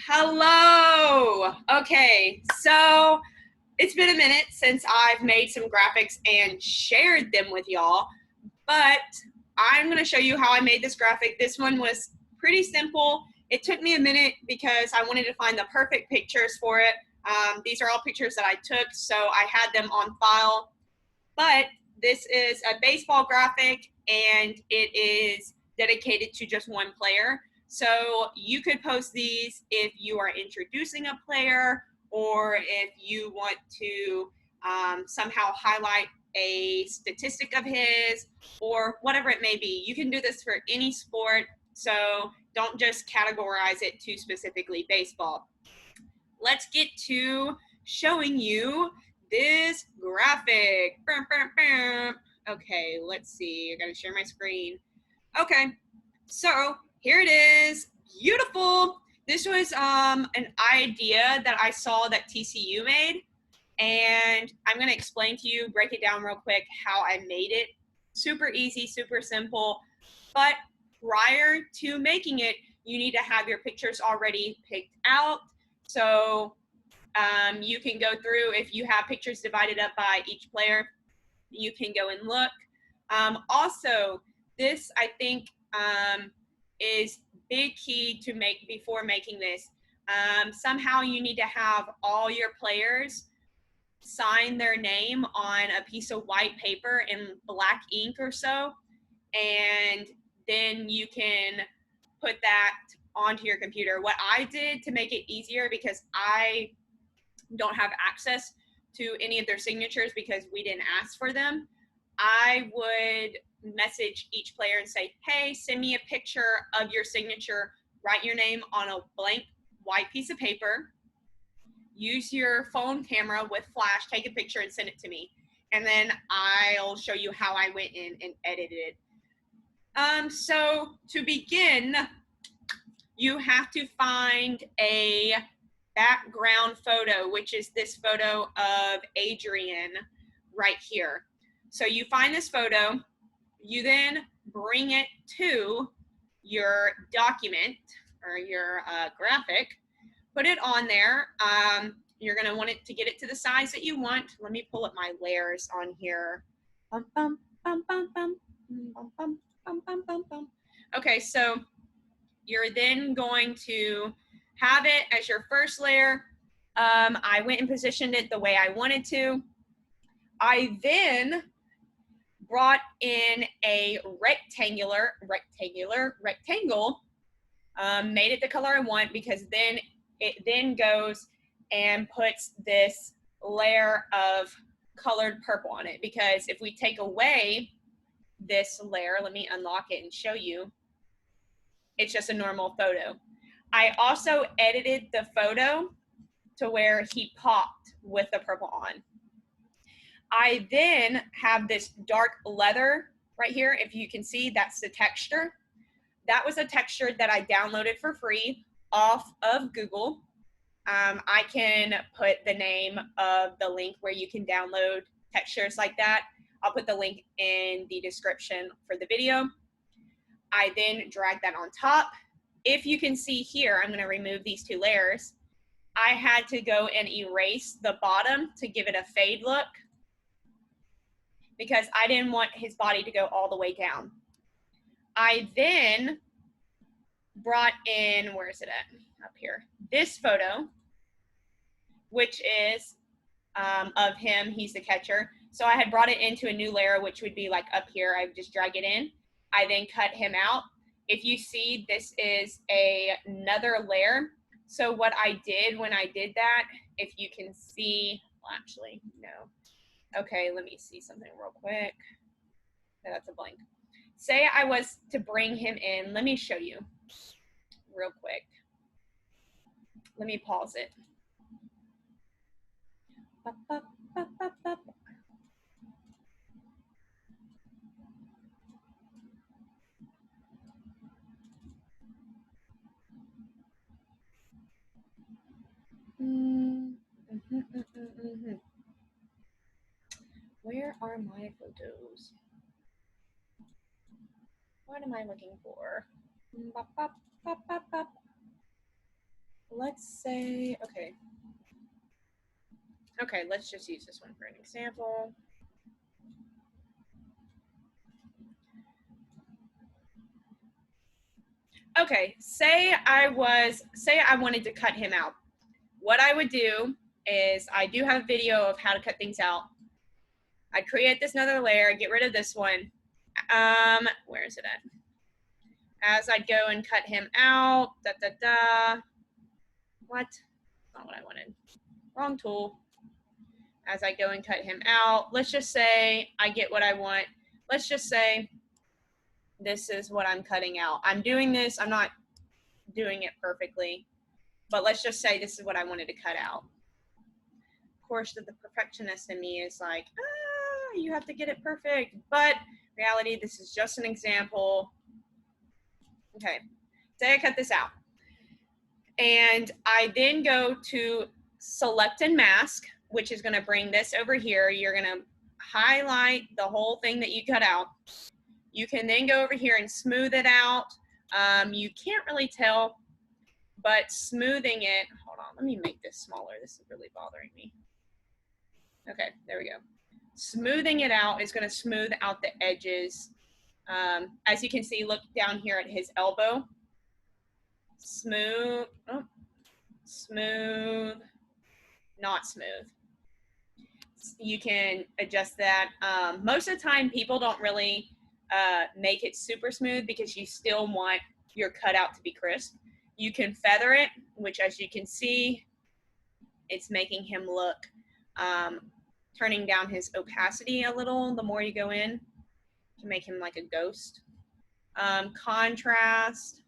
Hello. Okay, so it's been a minute since I've made some graphics and shared them with y'all, but I'm going to show you how I made this graphic. This one was pretty simple. It took me a minute because I wanted to find the perfect pictures for it. These are all pictures that I took, so I had them on file, but this is a baseball graphic and it is dedicated to just one player. So you could post these if you are introducing a player or if you want to somehow highlight a statistic of his or whatever it may be. You can do this for any sport, so don't just categorize it to specifically baseball. Let's get to showing you this graphic. Okay, let's see. I gotta share my screen. Okay, so here it is. Beautiful. This was an idea that I saw that TCU made, and I'm gonna explain to you, break it down real quick, how I made it. Super easy, super simple, but prior to making it, you need to have your pictures already picked out. So you can go through, if you have pictures divided up by each player, you can go and look. Also, this I think is big key to make before making this. Somehow you need to have all your players sign their name on a piece of white paper in black ink or so, and then you can put that onto your computer. What I did to make it easier, because I don't have access to any of their signatures because we didn't ask for them, I would message each player and say, hey, send me a picture of your signature, write your name on a blank white piece of paper, use your phone camera with flash, take a picture and send it to me. And then I'll show you how I went in and edited. So to begin, you have to find a background photo, which is this photo of Adrian right here. So you find this photo, you then bring it to your document or your graphic, put it on there. You're gonna want it to get it to the size that you want. Let me pull up my layers on here. Bum, bum, bum, bum, bum, bum, bum, bum, bum, bum, bum. Okay, so you're then going to have it as your first layer. I went and positioned it the way I wanted to. I then brought in a rectangle, made it the color I want, because then it then goes and puts this layer of colored purple on it. Because if we take away this layer, let me unlock it and show you, it's just a normal photo. I also edited the photo to where he popped with the purple on. I then have this dark leather right here. If you can see, that's the texture. That was a texture that I downloaded for free off of Google. I can put the name of the link where you can download textures like that. I'll put the link in the description for the video. I then drag that on top. If you can see here, I'm going to remove these two layers. I had to go and erase the bottom to give it a fade look, because I didn't want his body to go all the way down. I then brought in, where is it at? Up here. This photo, which is of him. He's the catcher. So I had brought it into a new layer, which would be like up here. I would just drag it in. I then cut him out. If you see, this is another layer. So what I did when I did that, if you can see, well, actually, no. Okay, let me see something real quick. No, that's a blank. Say I was to bring him in. Let me show you real quick. Let me pause it. Up, up, up, up, up. Where are my photos? What am I looking for? let's say, okay, let's just use this one for an example. Okay, say I wanted to cut him out. What I would do is, I do have a video of how to cut things out. I'd create this another layer, get rid of this one. Where is it at? As I'd go and cut him out, what? Not what I wanted. Wrong tool. As I go and cut him out, let's just say I get what I want. Let's just say this is what I'm cutting out. I'm doing this, I'm not doing it perfectly, but let's just say this is what I wanted to cut out. Of course, the perfectionist in me is like, you have to get it perfect, but reality, this is just an example. Okay, say I cut this out. And I then go to select and mask, which is gonna bring this over here. You're gonna highlight the whole thing that you cut out. You can then go over here and smooth it out. You can't really tell, but smoothing it, hold on, let me make this smaller. This is really bothering me. Okay, there we go. Smoothing it out is gonna smooth out the edges. As you can see, look down here at his elbow. Smooth, oh, smooth, not smooth. You can adjust that. Most of the time, people don't really make it super smooth because you still want your cutout to be crisp. You can feather it, which, as you can see, it's making him look, turning down his opacity a little the more you go in to make him like a ghost. Contrast,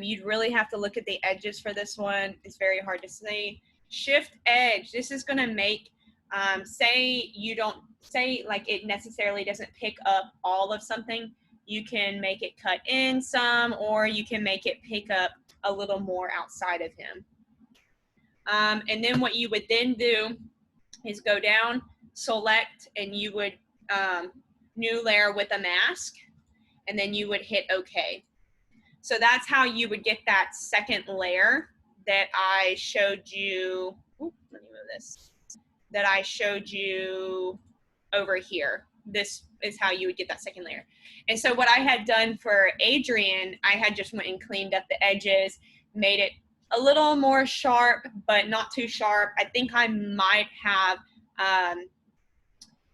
you'd really have to look at the edges for this one. It's very hard to see. Shift edge, this is gonna make, say like it necessarily doesn't pick up all of something, you can make it cut in some, or you can make it pick up a little more outside of him. And then what you would then do is go down, select, and you would, new layer with a mask, and then you would hit OK. So that's how you would get that second layer that I showed you. Ooh, let me move this. That I showed you over here. This is how you would get that second layer. And so what I had done for Adrian, I had just went and cleaned up the edges, made it a little more sharp, but not too sharp. I think I might have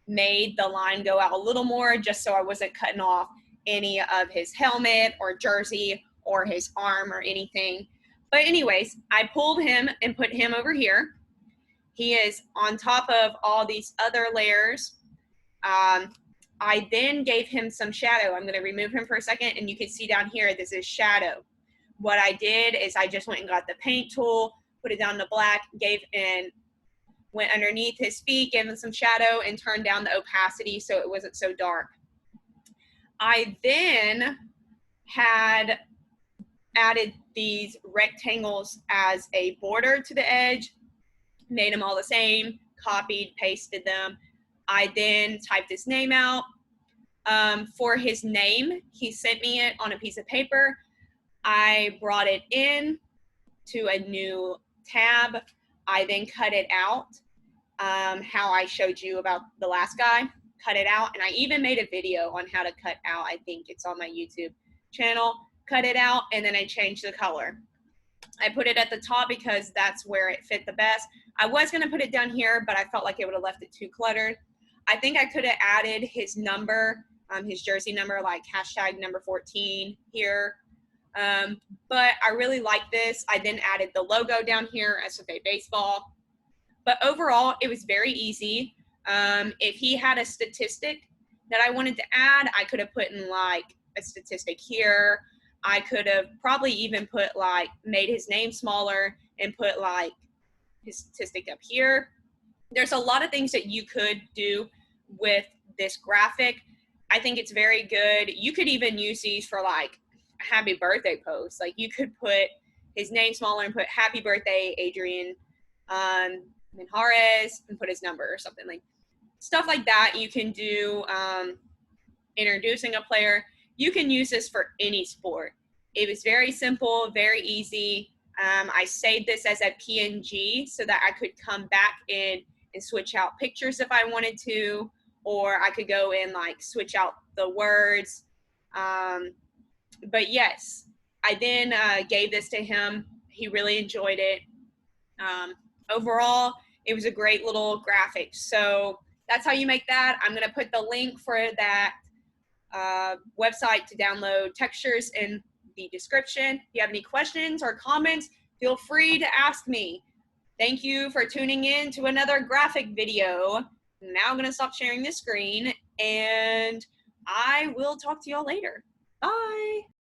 made the line go out a little more just so I wasn't cutting off any of his helmet or jersey or his arm or anything. But anyways, I pulled him and put him over here. He is on top of all these other layers. I then gave him some shadow. I'm gonna remove him for a second, and you can see down here, this is shadow. What I did is I just went and got the paint tool, put it down to black, went underneath his feet, gave him some shadow, and turned down the opacity so it wasn't so dark. I then had added these rectangles as a border to the edge, made them all the same, copied, pasted them. I then typed his name out. For his name, he sent me it on a piece of paper. I brought it in to a new tab. I then cut it out, how I showed you about the last guy, cut it out. And I even made a video on how to cut out. I think it's on my YouTube channel. Cut it out, and then I changed the color. I put it at the top because that's where it fit the best. I was gonna put it down here, but I felt like it would have left it too cluttered. I think I could have added his number, his jersey number, like hashtag number 14 here. But I really like this. I then added the logo down here, SFA Baseball. But overall, it was very easy. If he had a statistic that I wanted to add, I could have put in like a statistic here. I could have probably even put like, made his name smaller and put like his statistic up here. There's a lot of things that you could do with this graphic. I think it's very good. You could even use these for like a happy birthday post. Like you could put his name smaller and put happy birthday, Adrian Minjares, and put his number or something, like stuff like that. You can do introducing a player. You can use this for any sport. It was very simple, very easy. I saved this as a PNG so that I could come back in and switch out pictures if I wanted to, or I could go and like switch out the words. But yes, I then gave this to him. He really enjoyed it. Overall, it was a great little graphic. So that's how you make that. I'm gonna put the link for that website to download textures in the description. If you have any questions or comments, feel free to ask me. Thank you for tuning in to another graphic video. Now I'm gonna stop sharing the screen and I will talk to y'all later. Bye.